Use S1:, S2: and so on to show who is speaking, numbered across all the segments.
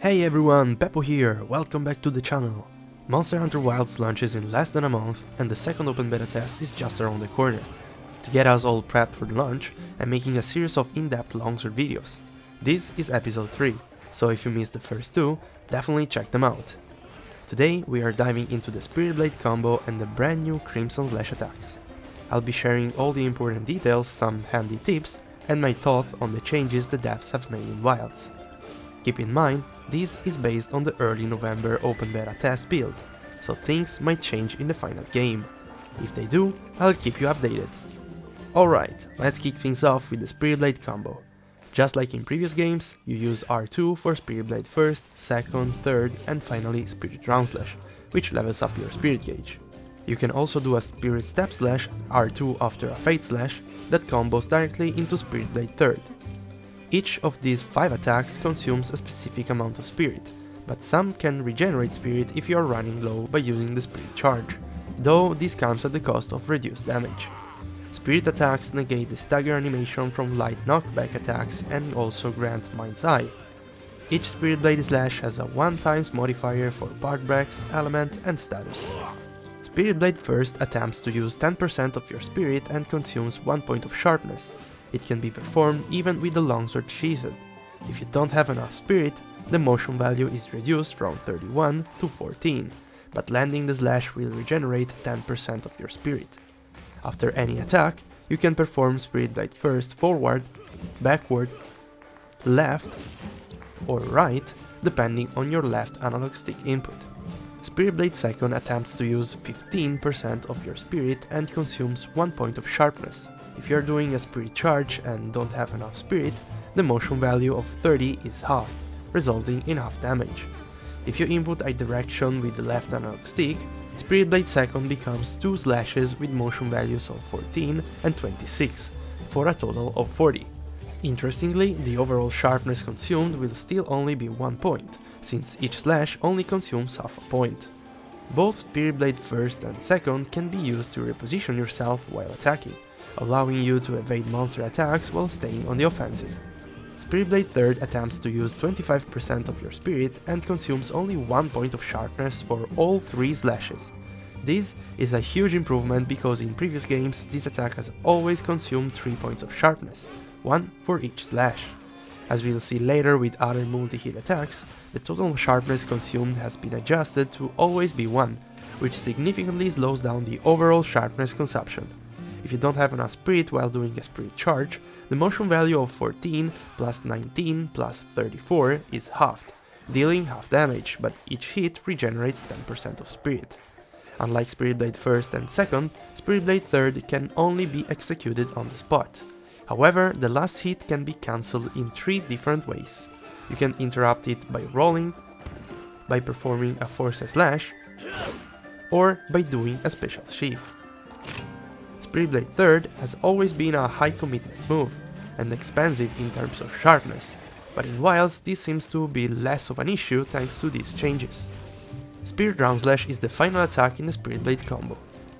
S1: Hey everyone, Peppo here, welcome back to the channel. Monster Hunter Wilds launches in less than a month and the second open beta test is just around the corner. To get us all prepped for the launch, I'm making a series of in-depth longsword videos. This is episode 3, so if you missed the first two, definitely check them out. Today we are diving into the Spirit Blade combo and the brand new Crimson Slash attacks. I'll be sharing all the important details, some handy tips, and my thoughts on the changes the devs have made in Wilds. Keep in mind, this is based on the early November open beta test build, so things might change in the final game. If they do, I'll keep you updated. Alright, let's kick things off with the Spirit Blade combo. Just like in previous games, you use R2 for Spirit Blade first, second, third, and finally Spirit Roundslash, which levels up your Spirit gauge. You can also do a Spirit Step Slash, R2 after a Fate Slash, that combos directly into Spirit Blade third. Each of these 5 attacks consumes a specific amount of spirit, but some can regenerate spirit if you are running low by using the Spirit Charge, though this comes at the cost of reduced damage. Spirit attacks negate the stagger animation from light knockback attacks and also grant Mind's Eye. Each Spirit Blade Slash has a 1x modifier for part breaks, element and status. Spirit Blade first attempts to use 10% of your spirit and consumes 1 point of sharpness. It can be performed even with the longsword sheathed. If you don't have enough spirit, the motion value is reduced from 31 to 14, but landing the slash will regenerate 10% of your spirit. After any attack, you can perform Spirit Blade first forward, backward, left, or right, depending on your left analog stick input. Spirit Blade second attempts to use 15% of your spirit and consumes 1 point of sharpness. If you are doing a Spirit Charge and don't have enough spirit, the motion value of 30 is halved, resulting in half damage. If you input a direction with the left analog stick, Spirit Blade second becomes 2 slashes with motion values of 14 and 26, for a total of 40. Interestingly, the overall sharpness consumed will still only be 1 point, since each slash only consumes half a point. Both Spirit Blade first and second can be used to reposition yourself while attacking, allowing you to evade monster attacks while staying on the offensive. Spirit Blade third attempts to use 25% of your spirit and consumes only 1 point of sharpness for all 3 slashes. This is a huge improvement because in previous games this attack has always consumed 3 points of sharpness, 1 for each slash. As we'll see later with other multi-hit attacks, the total sharpness consumed has been adjusted to always be 1, which significantly slows down the overall sharpness consumption. If you don't have enough spirit while doing a Spirit Charge, the motion value of 14 plus 19 plus 34 is halved, dealing half damage, but each hit regenerates 10% of spirit. Unlike Spirit Blade first and second, Spirit Blade third can only be executed on the spot. However, the last hit can be cancelled in 3 different ways. You can interrupt it by rolling, by performing a Force Slash, or by doing a Special Sheath. Spirit Blade third has always been a high commitment move, and expensive in terms of sharpness, but in Wilds this seems to be less of an issue thanks to these changes. Spirit Roundslash is the final attack in the Spirit Blade combo.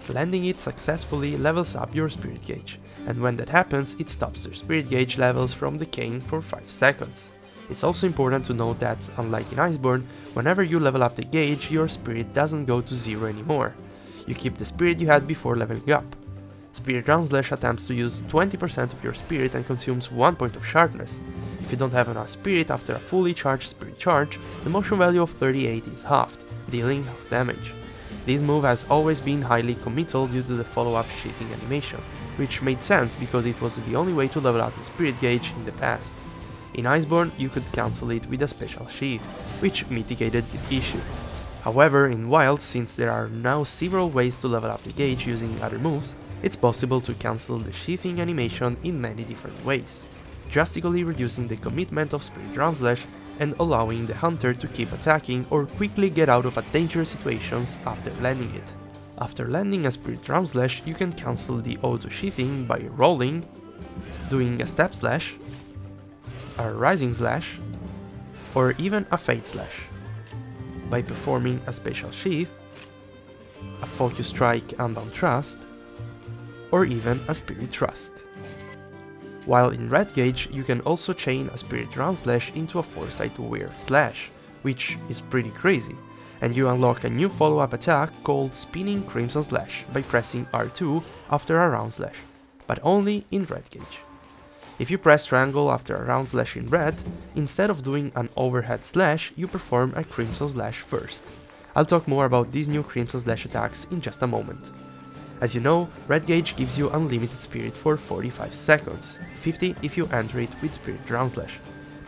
S1: Landing it successfully levels up your spirit gauge, and when that happens it stops your spirit gauge levels from decaying for 5 seconds. It's also important to note that, unlike in Iceborne, whenever you level up the gauge, your spirit doesn't go to 0 anymore. You keep the spirit you had before leveling up. Spirit Roundslash attempts to use 20% of your spirit and consumes 1 point of sharpness. If you don't have enough spirit after a fully charged Spirit Charge, the motion value of 38 is halved, dealing half damage. This move has always been highly committal due to the follow-up sheathing animation, which made sense because it was the only way to level out the spirit gauge in the past. In Iceborne, you could cancel it with a Special Sheath, which mitigated this issue. However, in Wilds, since there are now several ways to level up the gauge using other moves, it's possible to cancel the sheathing animation in many different ways, drastically reducing the commitment of Spirit Roundslash and allowing the hunter to keep attacking or quickly get out of dangerous situations after landing it. After landing a Spirit Roundslash, you can cancel the auto sheathing by rolling, doing a Step Slash, a Rising Slash, or even a Fate Slash. By performing a Special Sheath, a Focus Strike Unbound Thrust, or even a Spirit Thrust. While in Red Gauge, you can also chain a Spirit Roundslash into a Foresight Wear Slash, which is pretty crazy, and you unlock a new follow-up attack called Spinning Crimson Slash by pressing R2 after a Roundslash, but only in red gauge. If you press triangle after a Roundslash in red, instead of doing an overhead slash, you perform a Crimson Slash first. I'll talk more about these new Crimson Slash attacks in just a moment. As you know, red gauge gives you unlimited spirit for 45 seconds, 50 if you enter it with Spirit Roundslash,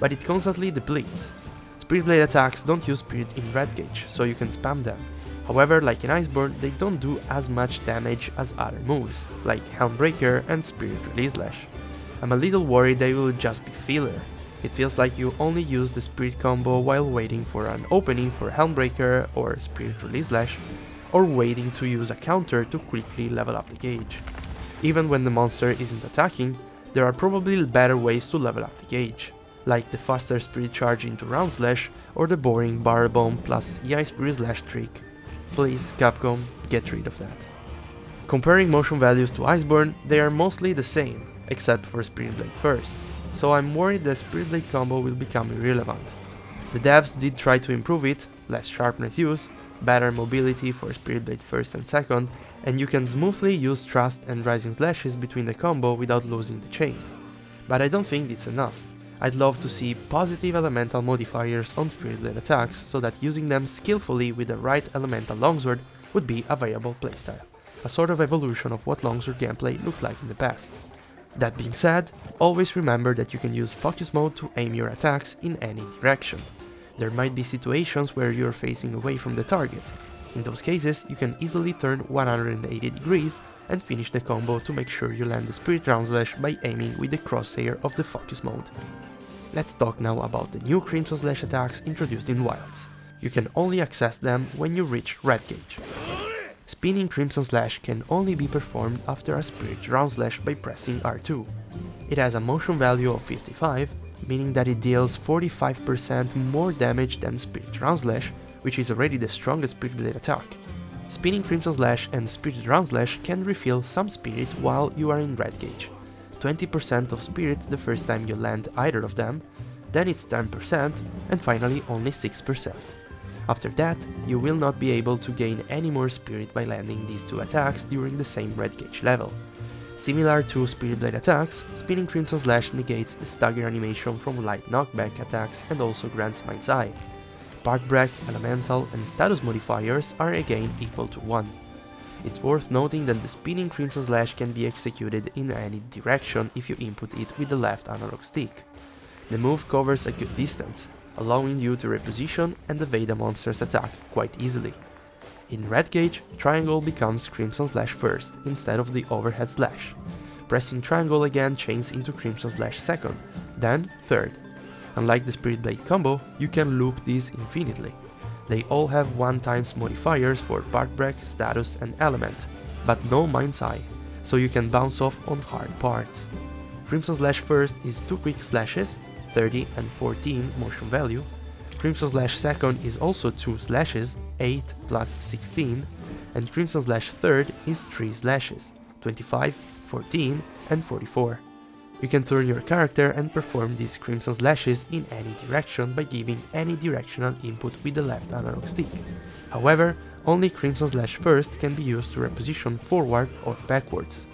S1: but it constantly depletes. Spirit Blade attacks don't use spirit in red gauge, so you can spam them. However, like in Iceborne, they don't do as much damage as other moves, like Helmbreaker and Spirit Release Slash. I'm a little worried they will just be filler. It feels like you only use the spirit combo while waiting for an opening for Helmbreaker or Spirit Release Slash, or waiting to use a counter to quickly level up the gauge. Even when the monster isn't attacking, there are probably better ways to level up the gauge, like the faster spirit charge into Roundslash or the boring Barrel Bomb plus EI Spirit Slash trick. Please, Capcom, get rid of that. Comparing motion values to Iceborne, they are mostly the same, except for Spirit Blade first, so I'm worried the Spirit Blade combo will become irrelevant. The devs did try to improve it, less sharpness use, better mobility for Spirit Blade first and second, and you can smoothly use thrust and rising slashes between the combo without losing the chain. But I don't think it's enough. I'd love to see positive elemental modifiers on Spirit Blade attacks so that using them skillfully with the right elemental longsword would be a viable playstyle, a sort of evolution of what longsword gameplay looked like in the past. That being said, always remember that you can use focus mode to aim your attacks in any direction. There might be situations where you're facing away from the target. In those cases, you can easily turn 180 degrees and finish the combo to make sure you land the Spirit Roundslash by aiming with the crosshair of the focus mode. Let's talk now about the new Crimson Slash attacks introduced in Wilds. You can only access them when you reach red gauge. Spinning Crimson Slash can only be performed after a Spirit Roundslash by pressing R2. It has a motion value of 55, meaning that it deals 45% more damage than Spirit Roundslash, which is already the strongest Spirit Blade attack. Spinning Crimson Slash and Spirit Roundslash can refill some spirit while you are in red gauge. 20% of spirit the first time you land either of them, then it's 10%, and finally only 6%. After that, you will not be able to gain any more spirit by landing these two attacks during the same red gauge level. Similar to Spirit Blade attacks, Spinning Crimson Slash negates the stagger animation from light knockback attacks and also grants Mind's Eye. Part Break, Elemental and Status modifiers are again equal to 1. It's worth noting that the Spinning Crimson Slash can be executed in any direction if you input it with the left analog stick. The move covers a good distance, allowing you to reposition and evade a monster's attack quite easily. In red gauge, triangle becomes Crimson Slash first instead of the overhead slash. Pressing triangle again chains into Crimson Slash second, then third. Unlike the Spirit Blade combo, you can loop these infinitely. They all have 1x modifiers for part break, status and element, but no Mind's Eye, so you can bounce off on hard parts. Crimson Slash first is 2 quick slashes, 30 and 14 motion value. Crimson Slash second is also 2 slashes, 8 plus 16, and Crimson Slash third is 3 slashes, 25, 14 and 44. You can turn your character and perform these Crimson Slashes in any direction by giving any directional input with the left analog stick. However, only Crimson Slash first can be used to reposition forward or backwards.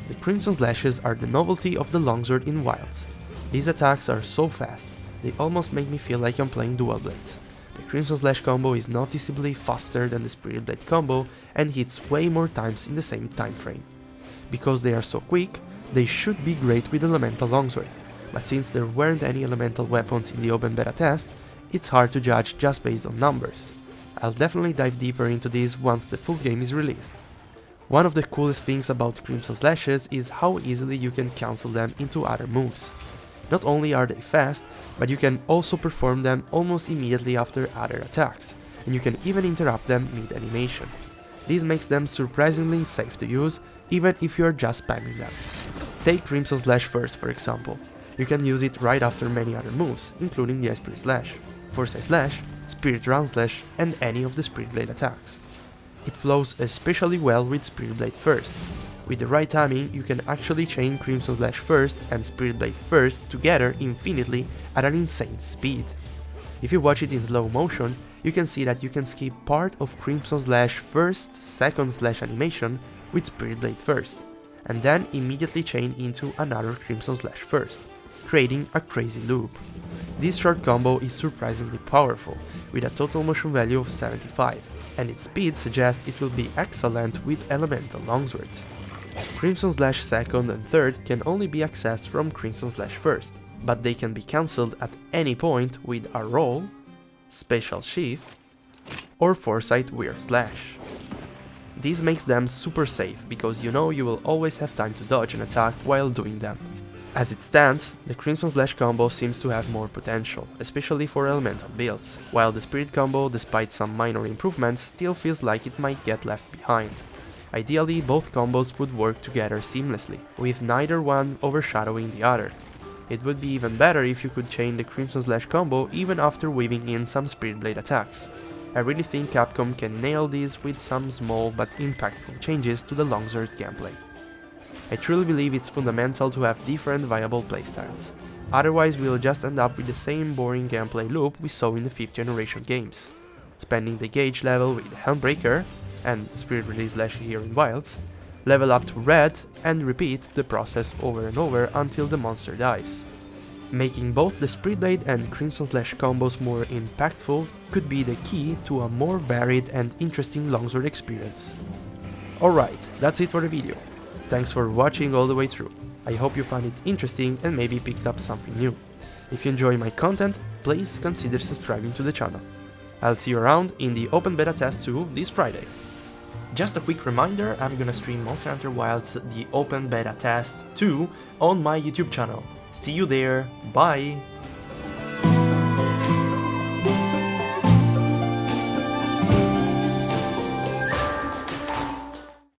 S1: The Crimson Slashes are the novelty of the longsword in Wilds. These attacks are so fast, they almost make me feel like I'm playing dual blades. The Crimson Slash combo is noticeably faster than the Spirit Blade combo and hits way more times in the same time frame. Because they are so quick, they should be great with Elemental Longsword, but since there weren't any elemental weapons in the open beta test, it's hard to judge just based on numbers. I'll definitely dive deeper into this once the full game is released. One of the coolest things about Crimson Slashes is how easily you can cancel them into other moves. Not only are they fast, but you can also perform them almost immediately after other attacks, and you can even interrupt them mid-animation. This makes them surprisingly safe to use, even if you are just spamming them. Take Crimson Slash first, for example. You can use it right after many other moves, including the Spirit Slash, Force Slash, Spirit Roundslash, and any of the Spirit Blade attacks. It flows especially well with Spirit Blade first. With the right timing, you can actually chain Crimson Slash first and Spirit Blade first together infinitely at an insane speed. If you watch it in slow motion, you can see that you can skip part of Crimson Slash first, second slash animation with Spirit Blade first, and then immediately chain into another Crimson Slash first, creating a crazy loop. This short combo is surprisingly powerful, with a total motion value of 75, and its speed suggests it will be excellent with elemental longswords. Crimson Slash second and third can only be accessed from Crimson Slash first, but they can be cancelled at any point with a roll, Spatial Sheath, or Foresight Weird Slash. This makes them super safe, because you know you will always have time to dodge an attack while doing them. As it stands, the Crimson Slash combo seems to have more potential, especially for elemental builds, while the Spirit combo, despite some minor improvements, still feels like it might get left behind. Ideally, both combos would work together seamlessly, with neither one overshadowing the other. It would be even better if you could chain the Crimson Slash combo even after weaving in some Spirit Blade attacks. I really think Capcom can nail this with some small but impactful changes to the longsword gameplay. I truly believe it's fundamental to have different viable playstyles, otherwise we'll just end up with the same boring gameplay loop we saw in the 5th generation games. Spending the gauge level with Helmbreaker, and Spirit Release Slash here in Wilds, level up to red and repeat the process over and over until the monster dies. Making both the Spirit Blade and Crimson Slash combos more impactful could be the key to a more varied and interesting longsword experience. Alright, that's it for the video. Thanks for watching all the way through. I hope you found it interesting and maybe picked up something new. If you enjoy my content, please consider subscribing to the channel. I'll see you around in the Open Beta Test 2 this Friday. Just a quick reminder, I'm gonna stream Monster Hunter Wilds the Open Beta Test 2 on my YouTube channel. See you there, bye!